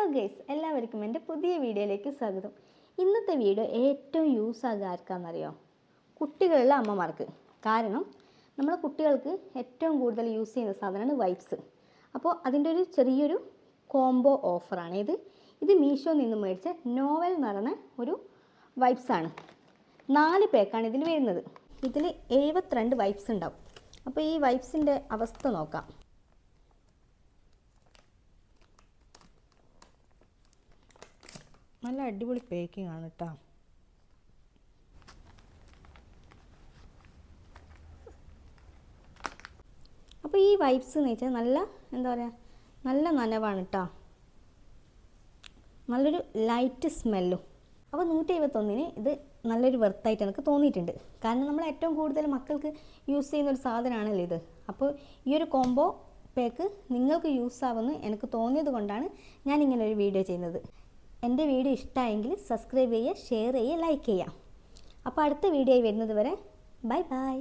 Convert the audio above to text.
Hello guys, എല്ലാവർക്കും എൻ്റെ പുതിയ വീഡിയോയിലേക്ക് സ്വാഗതം. ഇന്നത്തെ വീഡിയോ ഏറ്റവും യൂസ് ആകുക ആർക്കാണെന്നറിയോ? കുട്ടികളുടെ അമ്മമാർക്ക്. കാരണം നമ്മളെ കുട്ടികൾക്ക് ഏറ്റവും കൂടുതൽ യൂസ് ചെയ്യുന്ന സാധനമാണ് വൈപ്സ്. അപ്പോൾ അതിൻ്റെ ഒരു ചെറിയൊരു കോംബോ ഓഫറാണ് ഇത് മീഷോയിൽ നിന്ന് മേടിച്ച നോവൽ എന്ന് പറയുന്ന ഒരു വൈപ്സാണ്. 4 പാക്കാണ് ഇതിൽ വരുന്നത്. ഇതിൽ 72 വൈപ്സ് ഉണ്ടാവും. അപ്പോൾ ഈ വൈപ്സിൻ്റെ അവസ്ഥ നോക്കാം. നല്ല അടിപൊളി പാക്കിംഗ് ആണ് കേട്ടോ. അപ്പോൾ ഈ വൈപ്സ് എന്ന് വെച്ചാൽ നല്ല നനവാണ് കേട്ടോ. നല്ലൊരു ലൈറ്റ് സ്മെല്ലും. അപ്പോൾ 171 ഇത് നല്ലൊരു വെർത്തായിട്ട് എനിക്ക് തോന്നിയിട്ടുണ്ട്. കാരണം നമ്മൾ ഏറ്റവും കൂടുതൽ മക്കൾക്ക് യൂസ് ചെയ്യുന്ന ഒരു സാധനമാണല്ലോ ഇത്. അപ്പോൾ ഈ ഒരു കോംബോ പാക്ക് നിങ്ങൾക്ക് യൂസ് ആവുമെന്ന് എനിക്ക് തോന്നിയത് കൊണ്ടാണ് ഞാൻ ഇങ്ങനെ ഒരു വീഡിയോ ചെയ്യുന്നത്. എൻ്റെ വീഡിയോ ഇഷ്ടമായെങ്കിൽ സബ്സ്ക്രൈബ് ചെയ്യുക, ഷെയർ ചെയ്യുക, ലൈക്ക് ചെയ്യുക. അപ്പോൾ അടുത്ത വീഡിയോയിൽ വരുന്നത് വരെ ബൈ ബൈ.